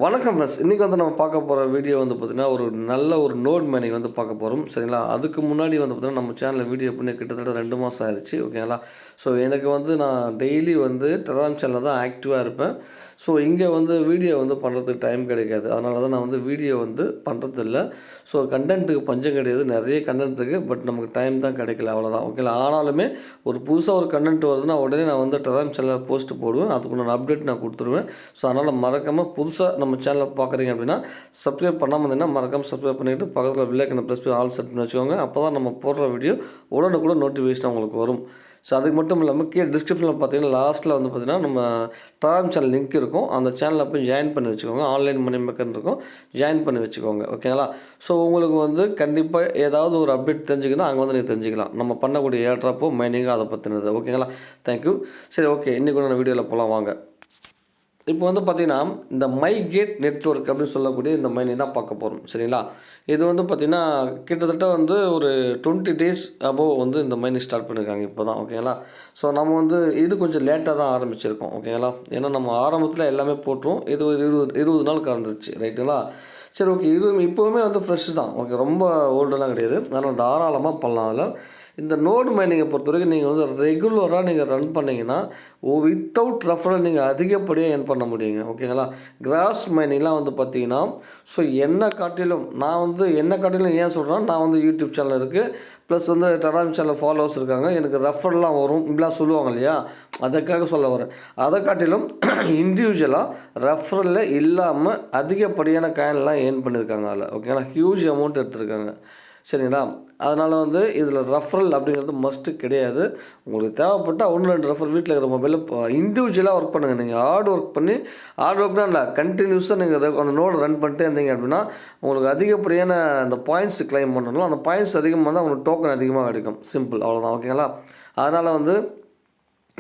வணக்கம் ஃப்ரெண்ட்ஸ். இன்றைக்கி வந்து நம்ம பார்க்க போகிற வீடியோ வந்து பார்த்திங்கன்னா, ஒரு நல்ல ஒரு நோட் மேனிங் வந்து பார்க்க போகிறோம். சரிங்களா? அதுக்கு முன்னாடி வந்து பார்த்திங்கன்னா, நம்ம சேனலில் வீடியோ பண்ணி கிட்டத்தட்ட 2 மாதம் ஆயிடுச்சு. ஓகேங்களா? ஸோ எனக்கு வந்து நான் டெய்லி வந்து டெலகிராம் சேனலில் தான் ஆக்டிவாக இருப்பேன். ஸோ இங்கே வந்து வீடியோ வந்து பண்ணுறதுக்கு டைம் கிடைக்காது. அதனால தான் நான் வந்து வீடியோ வந்து பண்ணுறதில்ல. ஸோ கண்டென்ட்டுக்கு பஞ்சம் கிடையாது. நிறைய கண்டென்ட் இருக்குது. பட் நமக்கு டைம் தான் கிடைக்கல, அவ்வளோதான். ஓகேங்களா? ஆனாலுமே ஒரு புதுசாக ஒரு கண்டென்ட் வருதுன்னா உடனே நான் வந்து டெலகிராம் சேனலில் போஸ்ட் போடுவேன். அதுக்குண்டான அப்டேட் நான் கொடுத்துருவேன். ஸோ அதனால் மறக்காமல் புதுசாக நம்ம சேனலை பார்க்குறீங்க அப்படின்னா சப்ஸ்கிரைப் பண்ணாமல் இருந்தீங்கன்னா மறக்காமல் சப்ஸ்கிரைப் பண்ணிவிட்டு பக்கத்தில் பெல் ஐக்கனை ப்ரெஸ் பண்ணி ஆல் செட் பண்ணி வச்சுக்கோங்க. அப்போ தான் நம்ம போடுற வீடியோ உடனுக்குடன் நோட்டிஃபிகேஷன் உங்களுக்கு வரும். ஸோ அதுக்கு மட்டும் இல்லாமல் கீழே டிஸ்கிரிப்ஷனில் பார்த்தீங்கன்னா லாஸ்ட்டில் வந்து பார்த்திங்கன்னா நம்ம டெலகிராம் சேனல் லிங்க் இருக்கும். அந்த சேனலில் போய் ஜாயின் பண்ணி வச்சுக்கோங்க. ஆன்லைன் மணி மேக்கர்னு இருக்கும், ஜாயின் பண்ணி வச்சுக்கோங்க. ஓகேங்களா? ஸோ உங்களுக்கு வந்து கண்டிப்பாக ஏதாவது ஒரு அப்டேட் தெரிஞ்சுக்கணும், அங்கே வந்து நீங்கள் தெரிஞ்சுக்கலாம். நம்ம பண்ணக்கூடிய ஏர்ட்ராப்போ மைனிங்கோ அதை பற்றினது. ஓகேங்களா? தேங்க்யூ. சரி, ஓகே. இன்றைக்கி கூட வீடியோவில் போகலாம் வாங்க. இப்போ வந்து பார்த்திங்கன்னா, இந்த மை கேட் நெட்வொர்க் அப்படின்னு சொல்லக்கூடிய இந்த மைனிங் தான் பார்க்க போகிறோம். சரிங்களா? இது வந்து பார்த்திங்கன்னா கிட்டத்தட்ட வந்து ஒரு 20 டேஸ் அபோவ் வந்து இந்த மைனிங் ஸ்டார்ட் பண்ணியிருக்காங்க இப்போ தான். ஓகேங்களா? ஸோ நம்ம வந்து இது கொஞ்சம் லேட்டாக தான் ஆரம்பிச்சிருக்கோம். ஓகேங்களா? ஏன்னா நம்ம ஆரம்பத்தில் எல்லாமே போட்டுரும். இது ஒரு 20 நாள் கலந்துருச்சு. ரைட்டுங்களா? சரி, ஓகே. இது இப்போவுமே வந்து ஃப்ரெஷ் தான். ஓகே, ரொம்ப ஓல்டெல்லாம் கிடையாது. அதனால் தாராளமாக பண்ணலாம். அதில் இந்த நோடு மைனிங்கை பொறுத்த வரைக்கும் நீங்கள் வந்து ரெகுலராக நீங்கள் ரன் பண்ணிங்கன்னா வித்தவுட் ரெஃபரல் நீங்கள் அதிகப்படியாக ஏர்ன் பண்ண முடியுங்க. ஓகேங்களா? கிராஸ் மைனிங்லாம் வந்து பார்த்தீங்கன்னா, ஸோ என்னை காட்டிலும் ஏன் சொல்கிறேன்னா, நான் வந்து யூடியூப் சேனல் இருக்குது, ப்ளஸ் வந்து டெலகிராம் சேனல் ஃபாலோவர்ஸ் இருக்காங்க. எனக்கு ரெஃபர்லாம் வரும் இப்படிலாம் சொல்லுவாங்க இல்லையா? அதுக்காக சொல்ல வரேன். அதை காட்டிலும் இண்டிவிஜுவலாக ரெஃபரில் இல்லாமல் அதிகப்படியான காயின்லாம் ஏர்ன் பண்ணியிருக்காங்க அதில். ஓகேங்களா? ஹியூஜ் அமௌண்ட் எடுத்திருக்காங்க. சரிங்களா? அதனால் வந்து இதில் ரெஃபரல் அப்படிங்கிறது மஸ்ட்டு கிடையாது. உங்களுக்கு தேவைப்பட்டால் 1-2 ரெஃபர் வீட்டில் இருக்கிற மொபைலில் இண்டிவிஜுவலாக ஒர்க் பண்ணுங்கள். நீங்கள் ஹார்ட் ஒர்க்னா இல்லை, கண்டினியூஸாக நீங்கள் அந்த நோடு ரன் பண்ணிட்டே இருந்தீங்க அப்படின்னா உங்களுக்கு அதிகப்படியான அந்த பாயிண்ட்ஸ் கிளைம் பண்ணணும். அந்த பாயிண்ட்ஸ் அதிகமாக இருந்தால் உங்களுக்கு டோக்கன் அதிகமாக கிடைக்கும். சிம்பிள், அவ்வளோதான். ஓகேங்களா? அதனால் வந்து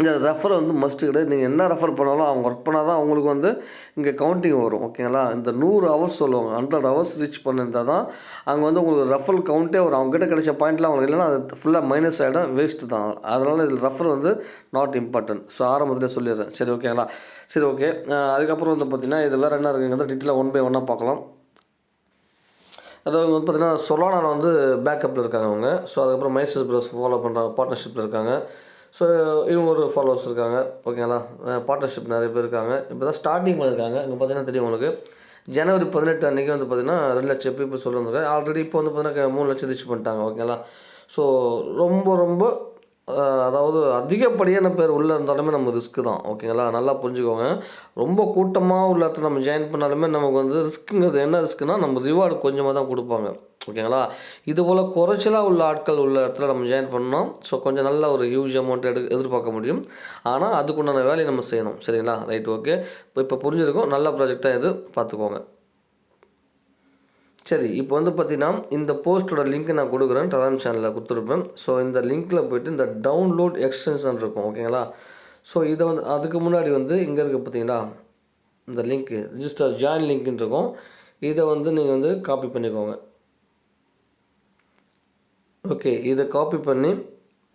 இந்த ரெஃபர் வந்து மஸ்ட்டு கிடையாது. நீங்கள் என்ன ரெஃபர் பண்ணாலும் அவங்க ஒர்க் பண்ணால் தான் அவங்களுக்கு வந்து இங்கே கவுண்டிங் வரும். ஓகேங்களா? இந்த 100 ஹவர்ஸ் சொல்லுவாங்க, 100 ஹவர்ஸ் ரீச் பண்ணியிருந்தால் தான் அங்கே வந்து உங்களுக்கு ரெஃபர் கவுண்ட்டே வரும். அவங்ககிட்ட கிடைச்ச பாயிண்ட்லாம் அவங்களுக்கு இல்லைன்னா அது ஃபுல்லாக மைனஸ் ஆகிடும், வேஸ்ட்டு தான். அதனால் இதில் ரெஃபர் வந்து நாட் இம்பார்ட்டன்ட். ஸோ ஆரம்பத்தில் சொல்லிடுறேன். சரி, ஓகேங்களா? சரி, ஓகே. அதுக்கப்புறம் வந்து பார்த்திங்கன்னா இது வேறு என்ன இருக்குங்கிறத டீட்டெயிலாக 1 பை 1 பார்க்கலாம். அதாவது வந்து பார்த்திங்கன்னா சொலானாவில் வந்து பேக்கப்பில் இருக்காங்க அவங்க. ஸோ அதுக்கப்புறம் மைசஸ் ப்ரோஸ் ஃபாலோ பண்ணுறாங்க, பார்ட்னர்ஷிப்பில் இருக்காங்க. ஸோ இவங்க ஒரு ஃபாலோவர்ஸ் இருக்காங்க. ஓகேங்களா? பார்ட்னர்ஷிப் நிறைய பேர் இருக்காங்க. இப்போ தான் ஸ்டார்டிங் பண்ணியிருக்காங்க. இங்கே பார்த்தீங்கன்னா தெரியும் உங்களுக்கு. ஜனவரி 18 அன்றைக்கி வந்து பார்த்திங்கன்னா 2 லட்சம் பீப்புள் சொல்லியிருக்காங்க. ஆல்ரெடி இப்போ வந்து பார்த்திங்கன்னா 3 லட்சம் ரீச் பண்ணிட்டாங்க. ஓகேங்களா? ஸோ ரொம்ப அதாவது அதிகப்படியான பேர் உள்ளே இருந்தாலுமே நம்ம ரிஸ்க்கு தான். ஓகேங்களா? நல்லா புரிஞ்சுக்கோங்க. ரொம்ப கூட்டமாக உள்ள இடத்துல நம்ம ஜாயின் பண்ணாலுமே நமக்கு வந்து ரிஸ்க்குங்கிறது என்ன ரிஸ்க்குனால் நம்ம ரிவார்டு கொஞ்சமாக தான் கொடுப்பாங்க. ஓகேங்களா? இதுபோல் குறைச்சலாக உள்ள ஆட்கள் உள்ள இடத்துல நம்ம ஜாயின் பண்ணோம். ஸோ கொஞ்சம் நல்ல ஒரு ஹியூஜ் அமௌண்ட் எதிர்பார்க்க முடியும். ஆனால் அதுக்குண்டான வேலையை நம்ம செய்யணும். சரிங்களா? Right, okay. இப்போ புரிஞ்சிருக்கும். நல்ல ப்ராஜெக்டாக இது பார்த்துக்கோங்க. சரி, இப்போ வந்து பார்த்திங்கன்னா இந்த போஸ்ட்டோட லிங்க் நான் கொடுக்குறேன். டெலகிராம் சேனலில் கொடுத்துருப்பேன். ஸோ இந்த லிங்க்கில் போய்ட்டு இந்த டவுன்லோட் எக்ஸ்டென்ஷன் இருக்கும். ஓகேங்களா? ஸோ இதை வந்து அதுக்கு முன்னாடி வந்து இங்கே இருக்குது பார்த்தீங்களா, இந்த லிங்க்கு ரிஜிஸ்டர் ஜாயின் லிங்க்னு இருக்கும். இதை வந்து நீங்கள் வந்து காப்பி பண்ணிக்கோங்க. ஓகே, இதை காப்பி பண்ணி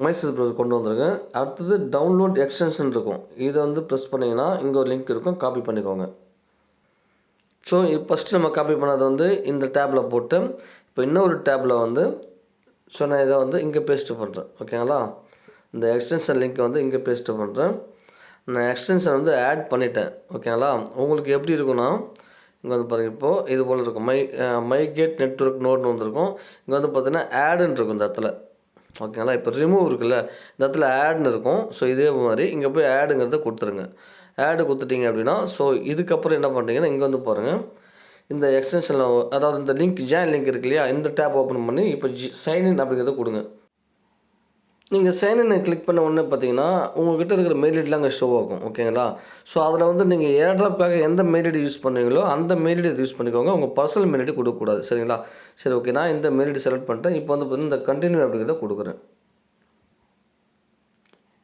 மைசஸ் ப்ரௌசர் கொண்டு வந்துருங்க. அடுத்தது டவுன்லோட் எக்ஸ்டென்ஷன் இருக்கும். இதை வந்து ப்ரெஸ் பண்ணிங்கன்னா இங்கே ஒரு லிங்க் இருக்கும், காப்பி பண்ணிக்கோங்க. ஸோ ஃபஸ்ட்டு நம்ம காப்பி பண்ணது வந்து இந்த டேப்பில் போட்டு இப்போ இன்னொரு டேப்பில் வந்து நான் இதை வந்து இங்கே பேஸ்ட்டு பண்ணுறேன். ஓகேங்களா? இந்த எக்ஸ்டென்ஷன் லிங்க்கை வந்து இங்கே பேஸ்ட்டு பண்ணுறேன். நான் எக்ஸ்டென்ஷன் வந்து ஆட் பண்ணிட்டேன். ஓகேங்களா? உங்களுக்கு எப்படி இருக்குன்னா இங்கே வந்து பாருங்கள், இப்போது இது போல் இருக்கும். மை கேட் நெட்வொர்க் நோட்னு வந்துருக்கும். இங்கே வந்து பார்த்தீங்கன்னா ஆடுன்னு இருக்கும் இந்த இடத்துல. ஓகேங்களா? இப்போ ரிமூவ் இருக்குல்ல, இந்த இடத்துல ஆடுன்னு இருக்கும். ஸோ இதே மாதிரி இங்கே போய் ஆடுங்கிறத கொடுத்துருங்க. ஆடு கொடுத்துட்டிங்க அப்படின்னா ஸோ இதுக்கப்புறம் என்ன பண்ணுறீங்கன்னா இங்கே வந்து பாருங்கள், இந்த எக்ஸ்டென்ஷனில் அதாவது இந்த லிங்க் ஜாயின் லிங்க் இருக்கு இல்லையா, இந்த டேப் ஓப்பன் பண்ணி இப்போ சைன்இன் அப்படிங்கிறத கொடுங்க. நீங்கள் சைன்இன் கிளிக் பண்ண உடனே பார்த்தீங்கன்னா உங்கள்கிட்ட இருக்கிற மெயில் ஐடிலாம் அங்கே ஷோ ஆகும். ஓகேங்களா? ஸோ அதில் வந்து நீங்கள் ஏர்ட்ராப்காக எந்த மெயில் ஐடி யூஸ் பண்ணுவீங்களோ அந்த மெயில் ஐடி யூஸ் பண்ணிக்கோங்க. உங்கள் பர்சனல் மெயில் ஐடி கொடுக்கக்கூடாது. சரிங்களா? சரி, ஓகே. நான் இந்த மெயில் ஐடி செலக்ட் பண்ணிட்டேன். இப்போ வந்து பார்த்தீங்கன்னா இந்த கண்டினியூ அப்படிங்கிறத கொடுக்குறேன்.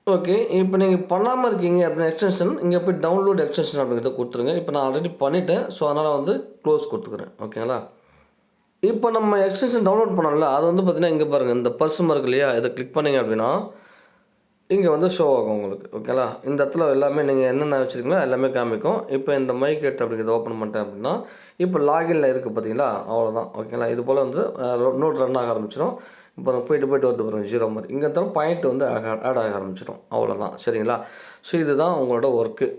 ஓகே, இப்போ நீங்கள் பண்ணாமல் இருக்கீங்க அப்படின்னா எக்ஸ்டென்ஷன் இங்கே போய் டவுன்லோட் எக்ஸ்டென்ஷன் அப்படிங்கிறத கொடுத்துருங்க. இப்போ நான் ஆல்ரெடி பண்ணிவிட்டேன். ஸோ அதனால் வந்து க்ளோஸ் கொடுத்துக்கிறேன். ஓகேங்களா? இப்போ நம்ம எக்ஸ்டென்ஷன் டவுன்லோட் பண்ணோம்ல, அது வந்து பார்த்திங்கன்னா இங்கே பாருங்கள், இந்த பர்ஸ் இருக்கு இல்லையா, இதை கிளிக் பண்ணிங்க அப்படின்னா இங்கே வந்து ஷோ ஆகும் உங்களுக்கு. ஓகேங்களா? இந்த இடத்துல எல்லாமே நீங்கள் என்னென்ன வச்சுருக்கீங்களோ எல்லாமே காமிக்கும். இப்போ இந்த மைக்கெட் அப்படிங்கிறத ஓப்பன் பண்ணிட்டேன் அப்படின்னா, இப்போ லாகின்ல இருக்குது பார்த்தீங்களா? அவ்வளோதான். ஓகேங்களா? இது போல் வந்து நோட் ரன் ஆக ஆரம்பிச்சிடும். இப்போ போயிட்டு வருது பாருங்க 0 மாதிரி. இங்கே இருந்தாலும் பாயிண்ட் வந்து ஆட் ஆக ஆரம்பிச்சிடும். அவ்வளோதான். சரிங்களா? ஸோ இதுதான் உங்களோட ஒர்க்கு.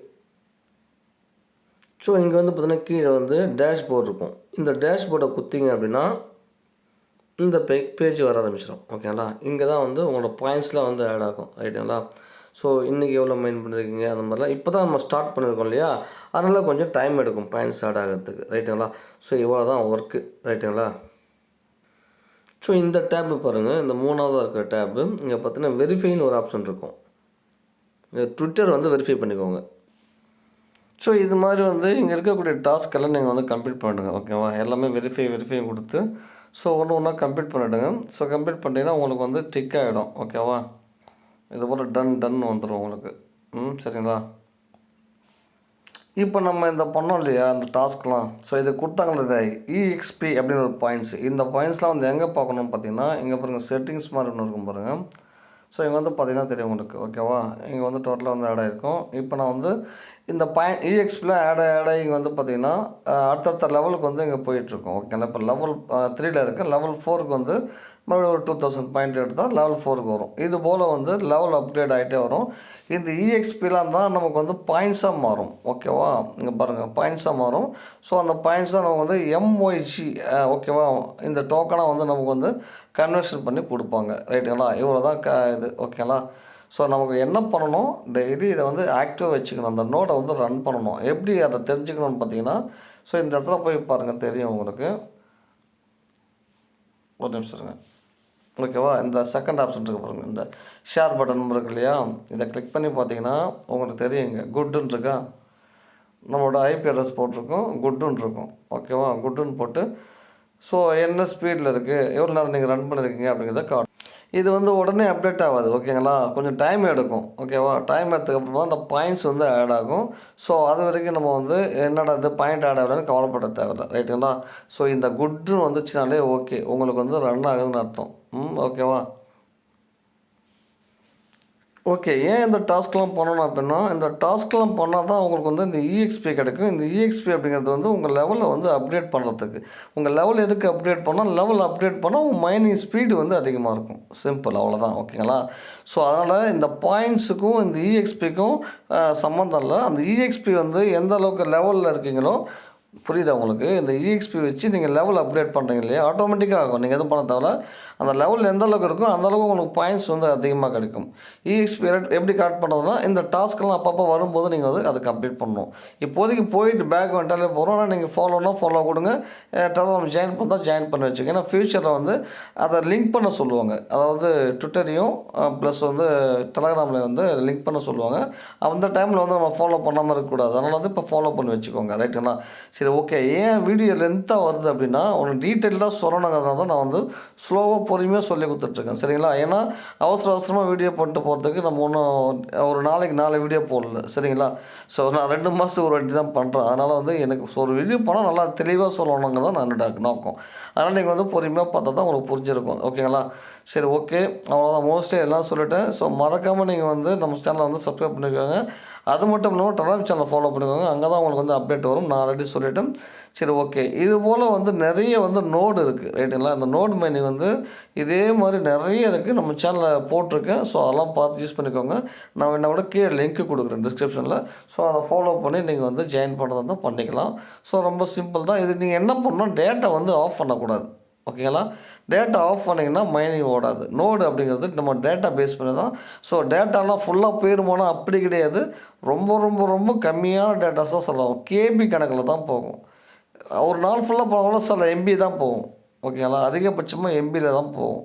ஸோ இங்கே வந்து பார்த்தீங்கன்னா கீழே வந்து டேஷ்போர்ட் இருக்கும். இந்த டேஷ்போர்டை குத்திங்க அப்படின்னா இந்த பேஜ் வர ஆரம்பிச்சிடும். ஓகேங்களா? இங்கே தான் வந்து உங்களோட பாயிண்ட்ஸ்லாம் வந்து ஆட் ஆகும். ரைட்டுங்களா? ஸோ இன்றைக்கி எவ்வளோ மைண்ட் பண்ணியிருக்கீங்க அந்த மாதிரிலாம் இப்போ தான் நம்ம ஸ்டார்ட் பண்ணியிருக்கோம் இல்லையா? அதனால் கொஞ்சம் டைம் எடுக்கும் பாயிண்ட்ஸ் ஆட் ஆகிறதுக்கு. ரைட்டுங்களா? ஸோ இவ்வளோ தான் ஒர்க்கு. ரைட்டுங்களா? ஸோ இந்த டேப்பு பாருங்கள், இந்த 3ஆவதாக இருக்கிற டேப்பு இங்கே பார்த்தீங்கன்னா வெரிஃபைன்னு ஒரு ஆப்ஷன் இருக்கும். ட்விட்டர் வந்து வெரிஃபை பண்ணிக்கோங்க. ஸோ இது மாதிரி வந்து இங்கே இருக்கக்கூடிய டாஸ்க்கெல்லாம் நீங்கள் வந்து கம்ப்ளீட் பண்ணிடுங்க. ஓகேவா? எல்லாமே வெரிஃபை கொடுத்து ஸோ ஒன்று ஒன்றா கம்ப்ளீட் பண்ணிவிடுங்க. ஸோ கம்ப்ளீட் பண்ணிட்டீங்கன்னா உங்களுக்கு வந்து டிக் ஆகிடும். ஓகேவா? இது போல் டன் வந்துடும் உங்களுக்கு. சரிங்களா? இப்போ நம்ம இந்த பண்ணோம் இல்லையா இந்த டாஸ்க்லாம், ஸோ இது கொடுத்தாங்களே இஎக்ஸ்பி அப்படின்னு ஒரு பாயிண்ட்ஸ். இந்த பாயிண்ட்ஸ்லாம் வந்து எங்கே பார்க்கணும்னு பார்த்தீங்கன்னா, இங்கே பாருங்கள் செட்டிங்ஸ் மாதிரி ஒன்று இருக்கும் பாருங்கள். ஸோ இங்கே வந்து பார்த்தீங்கன்னா தெரியும் உங்களுக்கு. ஓகேவா? இங்கே வந்து டோட்டலாக வந்து ஆட் ஆகிருக்கும். இப்போ நான் வந்து இந்த இஎக்ஸ்பியில் ஆட் ஆகி இங்கே வந்து பார்த்தீங்கன்னா அடுத்தடுத்த லெவலுக்கு வந்து இங்கே போயிட்டுருக்கோம். ஓகேங்களா? இப்போ லெவல் 3ல் இருக்குது. லெவல் 4க்கு வந்து மறுபடியும் ஒரு 2000 பாயிண்ட் எடுத்தால் லெவல் 4க்கு வரும். இது போல் வந்து லெவல் அப்கிரேட் ஆகிட்டே வரும். இந்த இஎக்ஸ்பிலாம் தான் நமக்கு வந்து பாயிண்ட்ஸாக மாறும். ஓகேவா? இங்கே பாருங்கள் பாயிண்ட்ஸாக மாறும். ஸோ அந்த பாயிண்ட்ஸ் தான் நமக்கு வந்து எம்ஒய்ஜி ஓகேவா? இந்த டோக்கனாக வந்து நமக்கு வந்து கன்வர்ஷன் பண்ணி கொடுப்பாங்க. ரைட்டுங்களா? இவ்வளோ தான் இது. ஓகேங்களா? ஸோ நமக்கு என்ன பண்ணணும், டெய்லி இதை வந்து ஆக்டிவாக வச்சுக்கணும். அந்த நோடை வந்து ரன் பண்ணணும். எப்படி அதை தெரிஞ்சுக்கணும்னு பார்த்தீங்கன்னா, ஸோ இந்த இடத்துல போய் பாருங்கள் தெரியும் உங்களுக்கு. ஒரு நிமிஷம் இருங்க. ஓகேவா? இந்த செகண்ட் ஆப்ஷன் இருக்குது பாருங்கள், இந்த ஷேர் பட்டன் இருக்கு இல்லையா? இதை கிளிக் பண்ணி பார்த்தீங்கன்னா உங்களுக்கு தெரியுங்க குட்டுன்னு இருக்கா? நம்மளோட ஐபி அட்ரஸ் போட்டிருக்கோம், குட்டுன்னு இருக்கும். ஓகேவா? குட்டுன்னு போட்டு ஸோ என்ன ஸ்பீடில் இருக்குது, எவ்வளோ நேரம் நீங்கள் ரன் பண்ணியிருக்கீங்க அப்படிங்கிறத காட்டும். இது வந்து உடனே அப்டேட் ஆகாது. ஓகேங்களா? கொஞ்சம் டைம் எடுக்கும். ஓகேவா? டைம் எடுத்ததுக்கப்புறமா அந்த பாயிண்ட்ஸ் வந்து ஆட் ஆகும். ஸோ அது வரைக்கும் நம்ம வந்து என்னடா இது பாயிண்ட் ஆட் ஆகலன்னு கவலைப்பட தேவையில்லை. ரைட்டுங்களா? ஸோ இந்த குட்னு வந்துச்சுனாலே ஓகே, உங்களுக்கு வந்து ரன் ஆகுதுன்னு அர்த்தம். ஓகேவா? ஓகே. ஏன் இந்த டாஸ்க்லாம் பண்ணணும் அப்படின்னா, இந்த டாஸ்க்லாம் பண்ணால் தான் உங்களுக்கு வந்து இந்த இஎக்ஸ்பி கிடைக்கும். இந்த இஎக்ஸ்பி அப்படிங்கிறது வந்து உங்கள் லெவலை வந்து அப்டேட் பண்ணுறதுக்கு. உங்கள் லெவல் எதுக்கு அப்டேட் பண்ணால், லெவல் அப்டேட் பண்ணால் உங்கள் மைனிங் ஸ்பீடு வந்து அதிகமாக இருக்கும். சிம்பிள் அவ்வளோதான். ஓகேங்களா? ஸோ அதனால் இந்த பாயிண்ட்ஸுக்கும் இந்த இஎக்ஸ்பிக்கும் சம்மந்தம் இல்லை. அந்த இஎக்ஸ்பி வந்து எந்த அளவுக்கு லெவலில் இருக்கீங்களோ, புரியுதா உங்களுக்கு? இந்த இஎக்ஸ்பி வச்சு நீங்கள் லெவல் அப்டேட் பண்ணுறீங்க இல்லையா, ஆட்டோமேட்டிக்காக ஆகும். நீங்கள் எதுவும் பண்ண தேவையில்ல. அந்த லெவல் எந்த அளவுக்கு இருக்கோ அந்த அளவுக்கு உங்களுக்கு பாயிண்ட்ஸ் வந்து அதிகமாக கிடைக்கும். இஎக்ஸ்பி எப்படி கரெக்ட் பண்ணுறதுனா, இந்த டாஸ்க்கெல்லாம் அப்பப்போ வரும்போது நீங்கள் வந்து அதை கம்ப்ளீட் பண்ணணும். இப்போதைக்கு போயிட்டு பேக் வந்துட்டாலே போகிறோம். ஆனால் நீங்கள் ஃபாலோ கொடுங்க. டெலிகிராம் ஜாயின் பண்ணால் ஜாயின் பண்ணி வச்சுக்கோங்க. ஏன்னா ஃப்யூச்சரில் வந்து அதை லிங்க் பண்ண சொல்லுவாங்க. அதாவது ட்விட்டரையும் ப்ளஸ் வந்து டெலிகிராமில் வந்து லிங்க் பண்ண சொல்லுவாங்க. அந்த டைமில் வந்து நம்ம ஃபாலோ பண்ணாமல் இருக்கக்கூடாது. அதனால் வந்து இப்போ ஃபாலோ பண்ணி வச்சுக்கோங்க. ரைட்டுங்களா? சரி ஓகே. ஏன் வீடியோ லென்த்தாக வருது அப்படின்னா, ஒன்று டீட்டெயிலாக சொல்லணுங்கிறதுனால தான் நான் வந்து ஸ்லோவாக பொறுமையாக சொல்லி கொடுத்துட்ருக்கேன். சரிங்களா? ஏன்னா அவசரமாக வீடியோ பண்ணிட்டு போகிறதுக்கு நம்ம ஒன்றும் ஒரு நாளைக்கு 4 வீடியோ போடல. சரிங்களா? ஸோ நான் 2 மாதத்துக்கு ஒரு வாட்டி தான் பண்ணுறேன். அதனால் வந்து எனக்கு ஒரு வீடியோ போனால் நல்லா தெளிவாக சொல்லணுங்கிறது தான் என்னோட நோக்கம். அதனால் நீங்கள் வந்து பொறுமையாக பார்த்தா தான் உங்களுக்கு புரிஞ்சிருக்கும். ஓகேங்களா? சரி ஓகே. அவ்வளோதான். மோஸ்ட்லி எல்லாம் சொல்லிட்டேன். ஸோ மறக்காமல் நீங்கள் வந்து நம்ம சேனலை வந்து சப்ஸ்கிரைப் பண்ணிக்கோங்க. அது மட்டும் இல்லாமல் டெலிகிராம் சேனலை ஃபாலோ பண்ணிக்கோங்க. அங்கே தான் உங்களுக்கு வந்து அப்டேட் வரும். நான் ஆல்ரெடி சொல்லிட்டேன். சரி ஓகே. இது போல் வந்து நிறைய வந்து நோடு இருக்குது. ரைட்டுங்களா? இந்த நோடு மைனிங் வந்து இதே மாதிரி நிறைய இருக்குது. நம்ம சேனலில் போட்டிருக்கேன். ஸோ அதெல்லாம் பார்த்து யூஸ் பண்ணிக்கோங்க. நான் என்ன கூட கீழே லிங்க் கொடுக்குறேன் டிஸ்கிரிப்ஷனில். ஸோ அதை ஃபாலோ பண்ணி நீங்கள் வந்து ஜாயின் பண்ணுறதா இருந்தால் பண்ணிக்கலாம். ஸோ ரொம்ப சிம்பிள் தான். இது நீங்கள் என்ன பண்ணணும், டேட்டா வந்து ஆஃப் பண்ணக்கூடாது. ஓகேங்களா? டேட்டா ஆஃப் பண்ணிங்கன்னா மைனிங் ஓடாது. நோடு அப்படிங்கிறது நம்ம டேட்டா பேஸ் பண்ணி தான். ஸோ டேட்டாலாம் ஃபுல்லாக போயிருமோனா அப்படி கிடையாது. ரொம்ப கம்மியான டேட்டாஸ் தான் சொல்லுவோம். கேபி கணக்கில் தான் போகும். ஒரு நாள் ஃபுல்லாக போனாலும் சில எம்பி தான் போகும். ஓகேங்களா? அதிகபட்சமாக எம்பியில் தான் போகும்.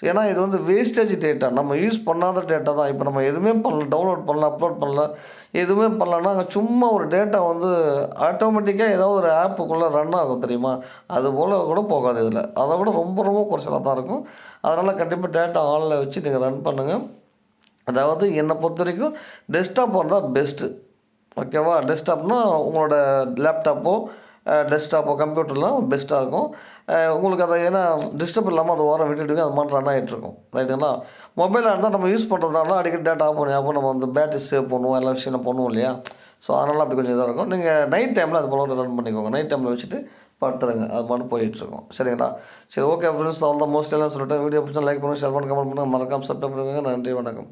ஏன்னா இது வந்து வேஸ்டேஜ் டேட்டா. நம்ம யூஸ் பண்ணாத டேட்டா தான். இப்போ நம்ம எதுவுமே பண்ணல, டவுன்லோட் பண்ணல, அப்லோட் பண்ணல, எதுவுமே பண்ணலன்னா அங்கே சும்மா ஒரு டேட்டா வந்து ஆட்டோமேட்டிக்காக ஏதாவது ஒரு ஆப்புக்குள்ளே ரன் ஆகும் தெரியுமா? அது போல் கூட போகாது இதில். அதை விட ரொம்ப குறைச்சலாக தான் இருக்கும். அதனால் கண்டிப்பாக டேட்டா ஆனில் வச்சு நீங்கள் ரன் பண்ணுங்கள். அதாவது என்னை பொறுத்த வரைக்கும் டெஸ்க்டாப் வந்தால் பெஸ்ட்டு. ஓகேவா? டெஸ்க்டாப்னால் உங்களோட லேப்டாப்போ டெஸ்க்டாப்போ கம்ப்யூட்டர்லாம் பெஸ்ட்டாக இருக்கும். உங்களுக்கு அதை ஏன்னா டிஸ்டர்ப் இல்லாமல் அது ஓரம் விட்டுட்டு அது மாதிரி ரன் ஆகிட்டுருக்கும். ரைட்டுங்களா? மொபைலாக இருந்தால் நம்ம யூஸ் பண்ணுறதுனால அடிக்கடி டேட்டா ஆஃப் பண்ணி அப்போ நம்ம வந்து பேட்டரி சேவ் பண்ணுவோம், எல்லா விஷயம் பண்ணுவோம் இல்லையா? ஸோ அதனால் அப்படி கொஞ்சம் இதாக இருக்கும். நீங்கள் நைட் டைமில் அது போல் ரன் பண்ணிக்கோங்க. நைட் டைமில் வச்சுட்டு படுத்துருங்க. அது மட்டும் போயிட்டுருக்கும். சரிங்களா? சரி, ஓகே ஃப்ரெண்ட்ஸ், அவ்வளோதான். மோஸ்ட்லி எல்லாம் சொல்லிட்டேன். வீடியோ பிடிச்சா லைக் பண்ணுங்கள், ஷேர் பண்ணுங்கள், கமெண்ட் பண்ணுங்கள், மறக்காமல் சப்ஸ்கிரைப் பண்ணுங்கள். நன்றி, வணக்கம்.